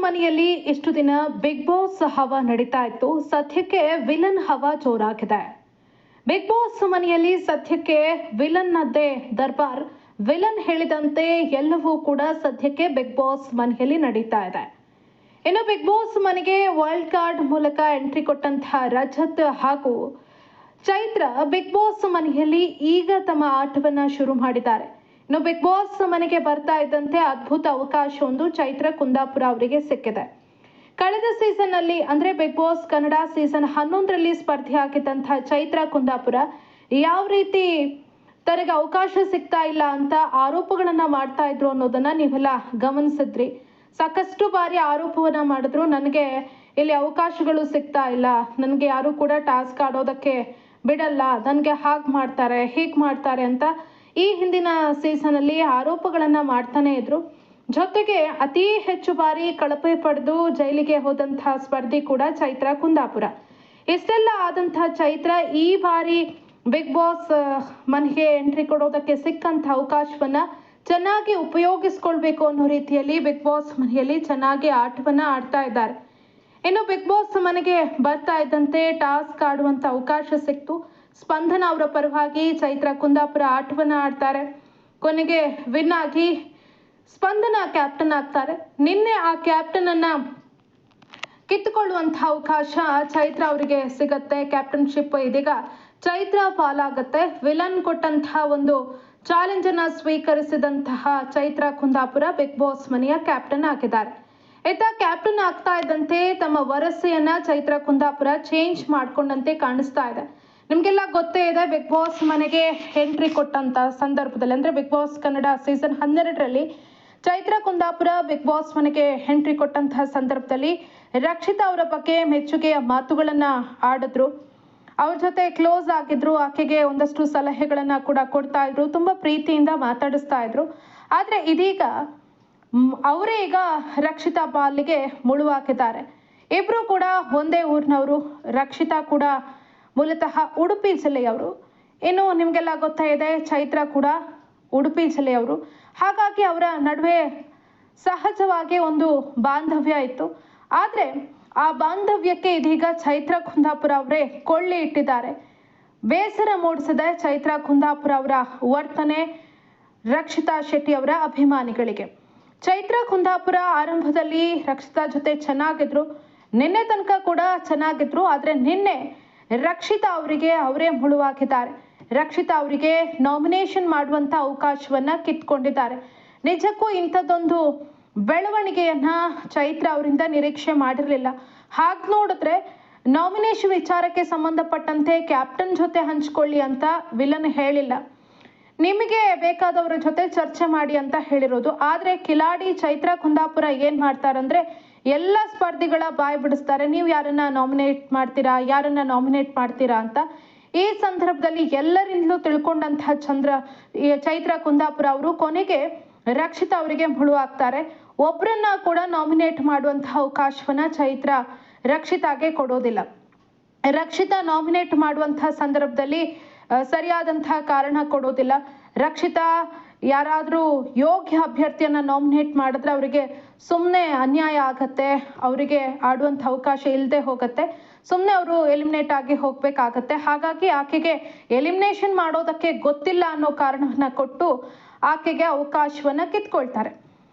ಮನೆಯಲ್ಲಿ ಇಷ್ಟು ದಿನ ಬಿಗ್ ಬಾಸ್ ಹವಾ ನಡೀತಾ ಇತ್ತು. ಸದ್ಯಕ್ಕೆ ವಿಲನ್ ಹವಾ ಜೋರಾಗಿದೆ. ಬಿಗ್ ಬಾಸ್ ಮನೆಯಲ್ಲಿ ಸದ್ಯಕ್ಕೆ ವಿಲನ್ನದ್ದೇ ದರ್ಬಾರ್. ವಿಲನ್ ಹೇಳಿದಂತೆ ಎಲ್ಲವೂ ಕೂಡ ಸದ್ಯಕ್ಕೆ ಬಿಗ್ ಬಾಸ್ ಮನೆಯಲ್ಲಿ ನಡೀತಾ ಇದೆ. ಇನ್ನು ಬಿಗ್ ಬಾಸ್ ಮನೆಗೆ ವೈಲ್ಡ್ ಕಾರ್ಡ್ ಮೂಲಕ ಎಂಟ್ರಿ ಕೊಟ್ಟಂತಹ ರಜತ್ ಹಾಗೂ ಚೈತ್ರ ಬಿಗ್ ಬಾಸ್ ಮನೆಯಲ್ಲಿ ಈಗ ತಮ್ಮ ಆಟವನ್ನ ಶುರು ಮಾಡಿದ್ದಾರೆ. ಇನ್ನು ಬಿಗ್ ಬಾಸ್ ಮನೆಗೆ ಬರ್ತಾ ಇದ್ದಂತೆ ಅದ್ಭುತ ಅವಕಾಶವೊಂದು ಚೈತ್ರ ಕುಂದಾಪುರ ಅವರಿಗೆ ಸಿಕ್ಕಿದೆ. ಕಳೆದ ಸೀಸನ್ ಅಲ್ಲಿ ಅಂದ್ರೆ ಬಿಗ್ ಬಾಸ್ ಕನ್ನಡ ಸೀಸನ್ 11ರಲ್ಲಿ ಸ್ಪರ್ಧೆಯಾಗಿದ್ದಂತಹ ಚೈತ್ರ ಕುಂದಾಪುರ ಯಾವ ರೀತಿ ತನಗೆ ಅವಕಾಶ ಸಿಗ್ತಾ ಇಲ್ಲ ಅಂತ ಆರೋಪಗಳನ್ನ ಮಾಡ್ತಾ ಇದ್ರು ಅನ್ನೋದನ್ನ ನೀವೆಲ್ಲ ಗಮನಿಸಿದ್ರಿ. ಸಾಕಷ್ಟು ಬಾರಿ ಆರೋಪವನ್ನ ಮಾಡಿದ್ರು, ನನಗೆ ಇಲ್ಲಿ ಅವಕಾಶಗಳು ಸಿಗ್ತಾ ಇಲ್ಲ, ನನಗೆ ಯಾರು ಕೂಡ ಟಾಸ್ಕ್ ಆಡೋದಕ್ಕೆ ಬಿಡಲ್ಲ, ನನಗೆ ಹಾಗೆ ಮಾಡ್ತಾರೆ ಹೀಗೆ ಮಾಡ್ತಾರೆ ಅಂತ ಈ ಹಿಂದಿನ ಸೀಸನ್ ಅಲ್ಲಿ ಆರೋಪಗಳನ್ನ ಮಾಡ್ತಾನೆ ಇದ್ರು. ಜೊತೆಗೆ ಅತಿ ಹೆಚ್ಚು ಬಾರಿ ಕಳಪೆ ಪಡೆದು ಜೈಲಿಗೆ ಹೋದಂತಹ ಸ್ಪರ್ಧಿ ಕೂಡ ಚೈತ್ರ ಕುಂದಾಪುರ. ಇಷ್ಟೆಲ್ಲ ಆದಂತಹ ಚೈತ್ರ ಈ ಬಾರಿ ಬಿಗ್ ಬಾಸ್ ಮನೆಗೆ ಎಂಟ್ರಿ ಕೊಡೋದಕ್ಕೆ ಸಿಕ್ಕಂತ ಅವಕಾಶವನ್ನ ಚೆನ್ನಾಗಿ ಉಪಯೋಗಿಸ್ಕೊಳ್ಬೇಕು ಅನ್ನೋ ರೀತಿಯಲ್ಲಿ ಬಿಗ್ ಬಾಸ್ ಮನೆಯಲ್ಲಿ ಚೆನ್ನಾಗಿ ಆಟವನ್ನ ಆಡ್ತಾ ಇದ್ದಾರೆ. ಇನ್ನು ಬಿಗ್ ಬಾಸ್ ಮನೆಗೆ ಬರ್ತಾ ಇದ್ದಂತೆ ಟಾಸ್ಕ್ ಆಡುವಂತ ಅವಕಾಶ ಸಿಕ್ತು. ಸ್ಪಂದನ ಅವರ ಪರವಾಗಿ ಚೈತ್ರ ಕುಂದಾಪುರ ಆಟವನ್ನ ಆಡ್ತಾರೆ. ಕೊನೆಗೆ ವಿನ್ ಆಗಿ ಸ್ಪಂದನ ಕ್ಯಾಪ್ಟನ್ ಆಗ್ತಾರೆ. ನಿನ್ನೆ ಆ ಕ್ಯಾಪ್ಟನ್ ಅನ್ನ ಕಿತ್ತುಕೊಳ್ಳುವಂತಹ ಅವಕಾಶ ಚೈತ್ರ ಅವರಿಗೆ ಸಿಗತ್ತೆ. ಕ್ಯಾಪ್ಟನ್ಶಿಪ್ ಇದೀಗ ಚೈತ್ರ ಪಾಲಾಗತ್ತೆ. ವಿಲನ್ ಕೊಟ್ಟಂತಹ ಒಂದು ಚಾಲೆಂಜ್ ಅನ್ನ ಸ್ವೀಕರಿಸಿದಂತಹ ಚೈತ್ರ ಕುಂದಾಪುರ ಬಿಗ್ ಬಾಸ್ ಮನೆಯ ಕ್ಯಾಪ್ಟನ್ ಆಗಿದ್ದಾರೆ. ಇತ್ತ ಕ್ಯಾಪ್ಟನ್ ಆಗ್ತಾ ಇದ್ದಂತೆ ತಮ್ಮ ವರಸೆಯನ್ನ ಚೈತ್ರ ಕುಂದಾಪುರ ಚೇಂಜ್ ಮಾಡ್ಕೊಂಡಂತೆ ಕಾಣಿಸ್ತಾ ಇದೆ. ನಿಮ್ಗೆಲ್ಲ ಗೊತ್ತೇ ಇದೆ, ಬಿಗ್ ಬಾಸ್ ಮನೆಗೆ ಎಂಟ್ರಿ ಕೊಟ್ಟಂತ ಸಂದರ್ಭದಲ್ಲಿ ಅಂದ್ರೆ ಬಿಗ್ ಬಾಸ್ ಕನ್ನಡ ಸೀಸನ್ 12ರಲ್ಲಿ ಚೈತ್ರ ಕುಂದಾಪುರ ಬಿಗ್ ಬಾಸ್ ಮನೆಗೆ ಎಂಟ್ರಿ ಕೊಟ್ಟಂತಹ ಸಂದರ್ಭದಲ್ಲಿ ರಕ್ಷಿತಾ ಅವರ ಬಗ್ಗೆ ಮೆಚ್ಚುಗೆಯ ಮಾತುಗಳನ್ನ ಆಡಿದ್ರು. ಅವ್ರ ಜೊತೆ ಕ್ಲೋಸ್ ಆಗಿದ್ರು. ಆಕೆಗೆ ಒಂದಷ್ಟು ಸಲಹೆಗಳನ್ನ ಕೂಡ ಕೊಡ್ತಾ ಇದ್ರು, ತುಂಬಾ ಪ್ರೀತಿಯಿಂದ ಮಾತಾಡಿಸ್ತಾ ಇದ್ರು. ಆದ್ರೆ ಇದೀಗ ಅವರೇ ಈಗ ರಕ್ಷಿತಾ ಪಾಲಿಗೆ ಮುಳು ಹಾಕಿದ್ದಾರೆ. ಇಬ್ರು ಕೂಡ ಒಂದೇ ಊರಿನವರು. ರಕ್ಷಿತಾ ಕೂಡ ಮೂಲತಃ ಉಡುಪಿ ಜಿಲ್ಲೆಯವರು. ಇನ್ನು ನಿಮಗೆಲ್ಲ ಗೊತ್ತೇ ಇದೆ, ಚೈತ್ರ ಕೂಡ ಉಡುಪಿ ಜಿಲ್ಲೆಯವರು. ಹಾಗಾಗಿ ಅವರ ನಡುವೆ ಸಹಜವಾಗಿ ಒಂದು ಬಾಂಧವ್ಯ ಇತ್ತು. ಆದರೆ ಆ ಬಾಂಧವ್ಯಕ್ಕೆ ಇದೀಗ ಚೈತ್ರ ಕುಂದಾಪುರ ಅವರೇ ಕೊಳ್ಳಿ ಇಟ್ಟಿದ್ದಾರೆ. ಬೇಸರ ಮೂಡಿಸಿದೆ ಚೈತ್ರ ಕುಂದಾಪುರ ಅವರ ವರ್ತನೆ ರಕ್ಷಿತಾ ಶೆಟ್ಟಿ ಅವರ ಅಭಿಮಾನಿಗಳಿಗೆ. ಚೈತ್ರ ಕುಂದಾಪುರ ಆರಂಭದಲ್ಲಿ ರಕ್ಷಿತಾ ಜೊತೆ ಚೆನ್ನಾಗಿದ್ರು, ನಿನ್ನೆ ತನಕ ಕೂಡ ಚೆನ್ನಾಗಿದ್ರು. ಆದರೆ ನಿನ್ನೆ ರಕ್ಷಿತಾ ಅವರಿಗೆ ಅವರೇ ಮುಳುವಾಗಿದ್ದಾರೆ. ರಕ್ಷಿತಾ ಅವರಿಗೆ ನಾಮಿನೇಷನ್ ಮಾಡುವಂತ ಅವಕಾಶವನ್ನ ಕಿತ್ಕೊಂಡಿದ್ದಾರೆ. ನಿಜಕ್ಕೂ ಇಂಥದ್ದೊಂದು ಬೆಳವಣಿಗೆಯನ್ನ ಚೈತ್ರ ಅವರಿಂದ ನಿರೀಕ್ಷೆ ಮಾಡಿರಲಿಲ್ಲ. ಹಾಗೆ ನೋಡಿದ್ರೆ ನಾಮಿನೇಷನ್ ವಿಚಾರಕ್ಕೆ ಸಂಬಂಧಪಟ್ಟಂತೆ ಕ್ಯಾಪ್ಟನ್ ಜೊತೆ ಹಂಚ್ಕೊಳ್ಳಿ ಅಂತ ವಿಲನ್ ಹೇಳಿಲ್ಲ, ನಿಮಗೆ ಬೇಕಾದವರ ಜೊತೆ ಚರ್ಚೆ ಮಾಡಿ ಅಂತ ಹೇಳಿರೋದು. ಆದ್ರೆ ಕಿಲಾಡಿ ಚೈತ್ರ ಕುಂದಾಪುರ ಏನ್ ಮಾಡ್ತಾರಂದ್ರೆ ಎಲ್ಲ ಸ್ಪರ್ಧಿಗಳ ಬಾಯಿ ಬಿಡಿಸ್ತಾರೆ, ನೀವು ಯಾರನ್ನ ನಾಮಿನೇಟ್ ಮಾಡ್ತೀರಾ ಅಂತ. ಈ ಸಂದರ್ಭದಲ್ಲಿ ಎಲ್ಲರಿಂದಲೂ ತಿಳ್ಕೊಂಡಂತಹ ಚೈತ್ರ ಕುಂದಾಪುರ ಅವರು ಕೊನೆಗೆ ರಕ್ಷಿತಾ ಅವರಿಗೆ ಮುಳು ಹಾಕ್ತಾರೆ. ಒಬ್ಬರನ್ನ ಕೂಡ ನಾಮಿನೇಟ್ ಮಾಡುವಂತಹ ಅವಕಾಶವನ್ನ ಚೈತ್ರ ರಕ್ಷಿತಾಗೆ ಕೊಡೋದಿಲ್ಲ. ರಕ್ಷಿತಾ ನಾಮಿನೇಟ್ ಮಾಡುವಂತಹ ಸಂದರ್ಭದಲ್ಲಿ ಸರಿಯಾದಂತಹ ಕಾರಣ ಕೊಡೋದಿಲ್ಲ. ರಕ್ಷಿತಾ ಯಾರಾದ್ರೂ ಯೋಗ್ಯ ಅಭ್ಯರ್ಥಿಯನ್ನ ನಾಮಿನೇಟ್ ಮಾಡಿದ್ರೆ ಅವರಿಗೆ ಸುಮ್ಮನೆ ಅನ್ಯಾಯ ಆಗತ್ತೆ, ಅವರಿಗೆ ಆಡುವಂಥ ಅವಕಾಶ ಇಲ್ಲದೆ ಹೋಗುತ್ತೆ, ಸುಮ್ಮನೆ ಅವರು ಎಲಿಮಿನೇಟ್ ಆಗಿ ಹೋಗ್ಬೇಕಾಗತ್ತೆ. ಹಾಗಾಗಿ ಆಕೆಗೆ ಎಲಿಮಿನೇಷನ್ ಮಾಡೋದಕ್ಕೆ ಗೊತ್ತಿಲ್ಲ ಅನ್ನೋ ಕಾರಣವನ್ನ ಕೊಟ್ಟು ಆಕೆಗೆ ಅವಕಾಶವನ್ನ ಕಿತ್ಕೊಳ್ತಾರೆ.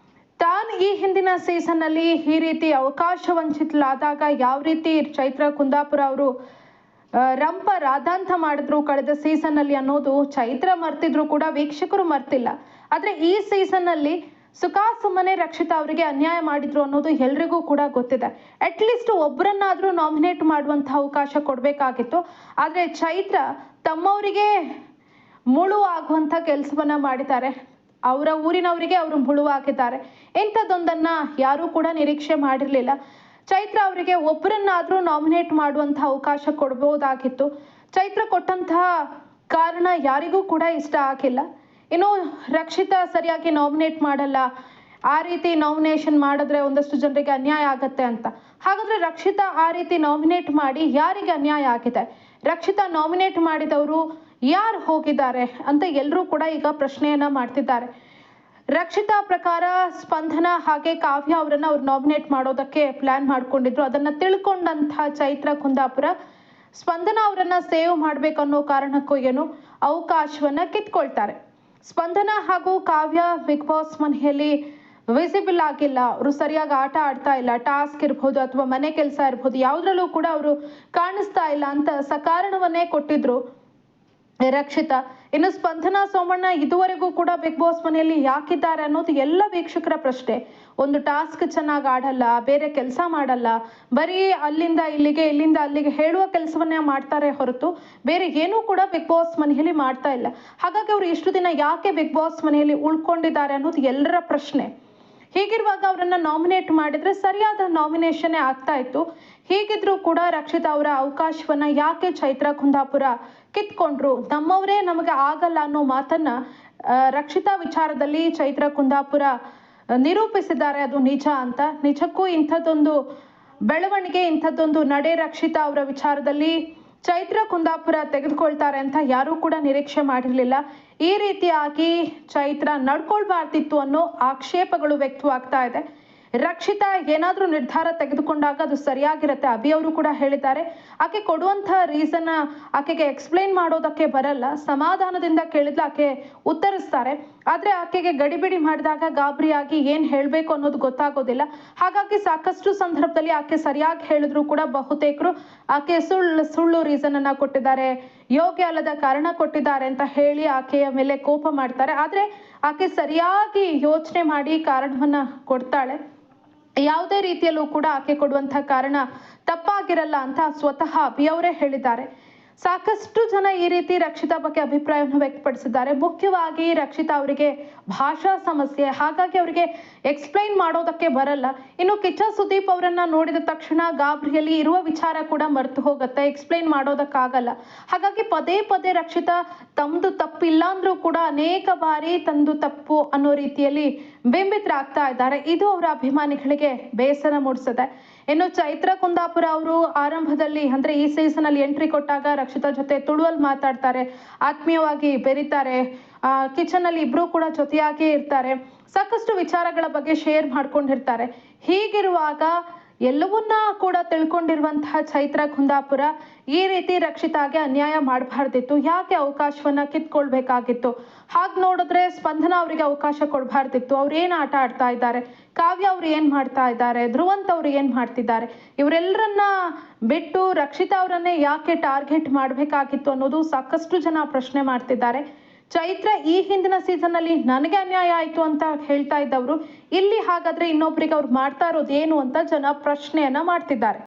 ತಾನು ಈ ಹಿಂದಿನ ಸೀಸನ್ ಅಲ್ಲಿ ಈ ರೀತಿ ಅವಕಾಶ ವಂಚಿತಲಾದಾಗ ಯಾವ ರೀತಿ ಚೈತ್ರ ಕುಂದಾಪುರ ಅವರು ರಂಪ ರಾಧಾಂತ ಮಾಡಿದ್ರು ಕಳೆದ ಸೀಸನ್ ಅಲ್ಲಿ ಅನ್ನೋದು ಚೈತ್ರ ಮರ್ತಿದ್ರು ಕೂಡ ವೀಕ್ಷಕರು ಮರ್ತಿಲ್ಲ. ಆದ್ರೆ ಈ ಸೀಸನ್ ಅಲ್ಲಿ ಸುಮ್ಮನೆ ರಕ್ಷಿತಾ ಅವರಿಗೆ ಅನ್ಯಾಯ ಮಾಡಿದ್ರು ಅನ್ನೋದು ಎಲ್ರಿಗೂ ಕೂಡ ಗೊತ್ತಿದೆ. ಅಟ್ಲೀಸ್ಟ್ ಒಬ್ಬರನ್ನಾದ್ರೂ ನಾಮಿನೇಟ್ ಮಾಡುವಂತ ಅವಕಾಶ ಕೊಡ್ಬೇಕಾಗಿತ್ತು. ಆದ್ರೆ ಚೈತ್ರ ತಮ್ಮವರಿಗೆ ಮುಳು ಆಗುವಂತ ಕೆಲಸವನ್ನ ಮಾಡಿದ್ದಾರೆ. ಅವರ ಊರಿನವರಿಗೆ ಅವರು ಮುಳು ಹಾಕಿದ್ದಾರೆ. ಇಂಥದ್ದೊಂದನ್ನ ಯಾರು ಕೂಡ ನಿರೀಕ್ಷೆ ಮಾಡಿರ್ಲಿಲ್ಲ. ಚೈತ್ರ ಅವರಿಗೆ ಒಬ್ಬರನ್ನಾದ್ರೂ ನಾಮಿನೇಟ್ ಮಾಡುವಂತಹ ಅವಕಾಶ ಕೊಡಬಹುದಾಗಿತ್ತು. ಚೈತ್ರ ಕೊಟ್ಟಂತಹ ಕಾರಣ ಯಾರಿಗೂ ಕೂಡ ಇಷ್ಟ ಆಗಿಲ್ಲ. ಇನ್ನು ರಕ್ಷಿತಾ ಸರಿಯಾಗಿ ನಾಮಿನೇಟ್ ಮಾಡಲ್ಲ, ಆ ರೀತಿ ನಾಮಿನೇಷನ್ ಮಾಡಿದ್ರೆ ಒಂದಷ್ಟು ಜನರಿಗೆ ಅನ್ಯಾಯ ಆಗತ್ತೆ ಅಂತ. ಹಾಗಾದ್ರೆ ರಕ್ಷಿತಾ ಆ ರೀತಿ ನಾಮಿನೇಟ್ ಮಾಡಿ ಯಾರಿಗೆ ಅನ್ಯಾಯ ಆಗಿದೆ? ರಕ್ಷಿತಾ ನಾಮಿನೇಟ್ ಮಾಡಿದವರು ಯಾರು ಹೋಗಿದ್ದಾರೆ ಅಂತ ಎಲ್ಲರೂ ಕೂಡ ಈಗ ಪ್ರಶ್ನೆಯನ್ನ ಮಾಡ್ತಿದ್ದಾರೆ. ರಕ್ಷಿತಾ ಪ್ರಕಾರ ಸ್ಪಂದನ ಹಾಗೆ ಕಾವ್ಯ ಅವರನ್ನ ಅವ್ರು ನಾಮಿನೇಟ್ ಮಾಡೋದಕ್ಕೆ ಪ್ಲಾನ್ ಮಾಡ್ಕೊಂಡಿದ್ರು. ಅದನ್ನ ತಿಳ್ಕೊಂಡಂತಹ ಚೈತ್ರ ಕುಂದಾಪುರ ಸ್ಪಂದನ ಅವರನ್ನ ಸೇವ್ ಮಾಡ್ಬೇಕನ್ನೋ ಕಾರಣಕ್ಕೂ ಏನು ಅವಕಾಶವನ್ನ ಕಿತ್ಕೊಳ್ತಾರೆ. ಸ್ಪಂದನ ಹಾಗೂ ಕಾವ್ಯ ಬಿಗ್ ಬಾಸ್ ಮನೆಯಲ್ಲಿ ವಿಸಿಬಲ್ ಆಗಿಲ್ಲ, ಅವರು ಸರಿಯಾಗಿ ಆಟ ಆಡ್ತಾ ಇಲ್ಲ, ಟಾಸ್ಕ್ ಇರ್ಬೋದು ಅಥವಾ ಮನೆ ಕೆಲಸ ಇರ್ಬೋದು, ಯಾವುದ್ರಲ್ಲೂ ಕೂಡ ಅವರು ಕಾಣಿಸ್ತಾ ಇಲ್ಲ ಅಂತ ಸಕಾರಣವನ್ನೇ ಕೊಟ್ಟಿದ್ರು ರಕ್ಷಿತಾ. ಇನ್ನು ಸ್ಪಂದನ ಸೋಮಣ್ಣ ಇದುವರೆಗೂ ಕೂಡ ಬಿಗ್ ಬಾಸ್ ಮನೆಯಲ್ಲಿ ಯಾಕಿದ್ದಾರೆ ಅನ್ನೋದು ಎಲ್ಲ ವೀಕ್ಷಕರ ಪ್ರಶ್ನೆ. ಒಂದು ಟಾಸ್ಕ್ ಚೆನ್ನಾಗಿ ಆಡಲ್ಲ, ಬೇರೆ ಕೆಲಸ ಮಾಡಲ್ಲ, ಬರೀ ಅಲ್ಲಿಂದ ಇಲ್ಲಿಗೆ ಇಲ್ಲಿಂದ ಅಲ್ಲಿಗೆ ಹೇಳುವ ಕೆಲಸವನ್ನೇ ಮಾಡ್ತಾರೆ ಹೊರತು ಬೇರೆ ಏನೂ ಕೂಡ ಬಿಗ್ ಬಾಸ್ ಮನೆಯಲ್ಲಿ ಮಾಡ್ತಾ ಇಲ್ಲ. ಹಾಗಾಗಿ ಅವರು ಇಷ್ಟು ದಿನ ಯಾಕೆ ಬಿಗ್ ಬಾಸ್ ಮನೆಯಲ್ಲಿ ಉಳ್ಕೊಂಡಿದ್ದಾರೆ ಅನ್ನೋದು ಎಲ್ಲರ ಪ್ರಶ್ನೆ. ಹೀಗಿರುವಾಗ ಅವರನ್ನ ನಾಮಿನೇಟ್ ಮಾಡಿದ್ರೆ ಸರಿಯಾದ ನಾಮಿನೇಷನ್ ಆಗ್ತಾ ಇತ್ತು. ಹೀಗಿದ್ರೂ ಕೂಡ ರಕ್ಷಿತಾ ಅವರ ಅವಕಾಶವನ್ನ ಯಾಕೆ ಚೈತ್ರ ಕುಂದಾಪುರ ಕಿತ್ಕೊಂಡ್ರು? ನಮ್ಮವರೇ ನಮಗೆ ಆಗಲ್ಲ ಅನ್ನೋ ಮಾತನ್ನ ರಕ್ಷಿತಾ ವಿಚಾರದಲ್ಲಿ ಚೈತ್ರ ಕುಂದಾಪುರ ನಿರೂಪಿಸಿದ್ದಾರೆ. ಅದು ನಿಜ ಅಂತ. ನಿಜಕ್ಕೂ ಇಂಥದ್ದೊಂದು ಬೆಳವಣಿಗೆ, ಇಂಥದ್ದೊಂದು ನಡೆ ರಕ್ಷಿತಾ ಅವರ ವಿಚಾರದಲ್ಲಿ ಚೈತ್ರ ಕುಂದಾಪುರ ತೆಗೆದುಕೊಳ್ತಾರೆ ಅಂತ ಯಾರೂ ಕೂಡ ನಿರೀಕ್ಷೆ ಮಾಡಿರಲಿಲ್ಲ. ಈ ರೀತಿಯಾಗಿ ಚೈತ್ರ ನಡ್ಕೊಳ್ಬಾರ್ದಿತ್ತು ಅನ್ನೋ ಆಕ್ಷೇಪಗಳು ವ್ಯಕ್ತವಾಗ್ತಾ ಇದೆ. ರಕ್ಷಿತಾ ಏನಾದರೂ ನಿರ್ಧಾರ ತೆಗೆದುಕೊಂಡಾಗ ಅದು ಸರಿಯಾಗಿರುತ್ತೆ. ಅಭಿ ಅವರು ಕೂಡ ಹೇಳಿದ್ದಾರೆ, ಆಕೆ ಕೊಡುವಂತಹ ರೀಸನ್ ಆಕೆಗೆ ಎಕ್ಸ್ಪ್ಲೈನ್ ಮಾಡೋದಕ್ಕೆ ಬರಲ್ಲ, ಸಮಾಧಾನದಿಂದ ಕೇಳಿದ್ರೆ ಆಕೆ ಉತ್ತರಿಸ್ತಾರೆ. ಆದರೆ ಆಕೆಗೆ ಗಡಿಬಿಡಿ ಮಾಡಿದಾಗ ಗಾಬರಿಯಾಗಿ ಏನು ಹೇಳಬೇಕು ಅನ್ನೋದು ಗೊತ್ತಾಗೋದಿಲ್ಲ. ಹಾಗಾಗಿ ಸಾಕಷ್ಟು ಸಂದರ್ಭದಲ್ಲಿ ಆಕೆ ಸರಿಯಾಗಿ ಹೇಳಿದ್ರು ಕೂಡ ಬಹುತೇಕರು ಆಕೆ ಸುಳ್ಳು ರೀಸನ್ ಅನ್ನ ಕೊಟ್ಟಿದ್ದಾರೆ, ಯೋಗ್ಯ ಅಲ್ಲದ ಕಾರಣ ಕೊಟ್ಟಿದ್ದಾರೆ ಅಂತ ಹೇಳಿ ಆಕೆಯ ಮೇಲೆ ಕೋಪ ಮಾಡ್ತಾರೆ. ಆದರೆ ಆಕೆ ಸರಿಯಾಗಿ ಯೋಚನೆ ಮಾಡಿ ಕಾರಣವನ್ನ ಕೊಡ್ತಾಳೆ. ಯಾವುದೇ ರೀತಿಯಲ್ಲೂ ಕೂಡ ಆಕೆ ಕೊಡುವಂತಹ ಕಾರಣ ತಪ್ಪಾಗಿರಲ್ಲ ಅಂತ ಸ್ವತಃ ಅಭಿ ಅವರೇ ಹೇಳಿದ್ದಾರೆ. ಸಾಕಷ್ಟು ಜನ ಈ ರೀತಿ ರಕ್ಷಿತಾ ಬಗ್ಗೆ ಅಭಿಪ್ರಾಯವನ್ನು ವ್ಯಕ್ತಪಡಿಸಿದ್ದಾರೆ. ಮುಖ್ಯವಾಗಿ ರಕ್ಷಿತಾ ಅವರಿಗೆ ಭಾಷಾ ಸಮಸ್ಯೆ, ಹಾಗಾಗಿ ಅವರಿಗೆ ಎಕ್ಸ್ಪ್ಲೈನ್ ಮಾಡೋದಕ್ಕೆ ಬರಲ್ಲ. ಇನ್ನು ಕಿಚ್ಚ ಸುದೀಪ್ ಅವರನ್ನ ನೋಡಿದ ತಕ್ಷಣ ಗಾಬರಿಯಲ್ಲಿ ಇರುವ ವಿಚಾರ ಕೂಡ ಮರೆತು ಹೋಗುತ್ತೆ, ಎಕ್ಸ್ಪ್ಲೈನ್ ಮಾಡೋದಕ್ಕಾಗಲ್ಲ. ಹಾಗಾಗಿ ಪದೇ ಪದೇ ರಕ್ಷಿತಾ ತಮ್ಮದು ತಪ್ಪಿಲ್ಲ ಅಂದ್ರೂ ಕೂಡ ಅನೇಕ ಬಾರಿ ತಂದು ತಪ್ಪು ಅನ್ನೋ ರೀತಿಯಲ್ಲಿ ಬಿಂಬಿತರಾಗ್ತಾ ಇದ್ದಾರೆ. ಇದು ಅವರ ಅಭಿಮಾನಿಗಳಿಗೆ ಬೇಸರ ಮೂಡಿಸಿದೆ. ಇನ್ನು ಚೈತ್ರ ಕುಂದಾಪುರ ಅವರು ಆರಂಭದಲ್ಲಿ ಅಂದ್ರೆ ಈ ಸೀಸನ್ ಅಲ್ಲಿ ಎಂಟ್ರಿ ಕೊಟ್ಟಾಗ ರಕ್ಷಿತಾ ಜೊತೆ ತುಳುವಲ್ಲಿ ಮಾತಾಡ್ತಾರೆ, ಆತ್ಮೀಯವಾಗಿ ಬೆರೀತಾರೆ, ಕಿಚನ್ ಅಲ್ಲಿ ಇಬ್ರು ಕೂಡ ಜೊತೆಯಾಗಿ ಇರ್ತಾರೆ, ಸಾಕಷ್ಟು ವಿಚಾರಗಳ ಬಗ್ಗೆ ಶೇರ್ ಮಾಡ್ಕೊಂಡಿರ್ತಾರೆ. ಹೀಗಿರುವಾಗ ಎಲ್ಲವನ್ನ ಕೂಡ ತಿಳ್ಕೊಂಡಿರುವಂತಹ ಚೈತ್ರ ಕುಂದಾಪುರ ಈ ರೀತಿ ರಕ್ಷಿತಾಗೆ ಅನ್ಯಾಯ ಮಾಡಬಾರ್ದಿತ್ತು, ಯಾಕೆ ಅವಕಾಶವನ್ನ ಕಿತ್ಕೊಳ್ಬೇಕಾಗಿತ್ತು? ಹಾಗೆ ನೋಡಿದ್ರೆ ಸ್ಪಂದನ ಅವರಿಗೆ ಅವಕಾಶ ಕೊಡಬಾರ್ದಿತ್ತು. ಅವ್ರು ಏನ್ ಆಟ ಆಡ್ತಾ ಇದ್ದಾರೆ, ಕಾವ್ಯ ಅವ್ರು ಏನ್ ಮಾಡ್ತಾ ಇದ್ದಾರೆ, ಧ್ರುವಂತ್ ಅವ್ರು ಏನ್ ಮಾಡ್ತಿದ್ದಾರೆ, ಇವರೆಲ್ಲರನ್ನ ಬಿಟ್ಟು ರಕ್ಷಿತಾ ಅವರನ್ನೇ ಯಾಕೆ ಟಾರ್ಗೆಟ್ ಮಾಡಬೇಕಾಗಿತ್ತು ಅನ್ನೋದು ಸಾಕಷ್ಟು ಜನ ಪ್ರಶ್ನೆ ಮಾಡ್ತಿದ್ದಾರೆ. ಚೈತ್ರ ಈ ಹಿಂದಿನ ಸೀಸನ್ ಅಲ್ಲಿ ನನಗೆ ಅನ್ಯಾಯ ಆಯ್ತು ಅಂತ ಹೇಳ್ತಾ ಇದ್ದವರು ಇಲ್ಲಿ ಹಾಗಾದ್ರೆ ಇನ್ನೊಬ್ರಿಗೆ ಅವ್ರು ಮಾಡ್ತಾ ಇರೋದು ಏನು ಅಂತ ಜನ ಪ್ರಶ್ನೆಯನ್ನ ಮಾಡ್ತಿದ್ದಾರೆ.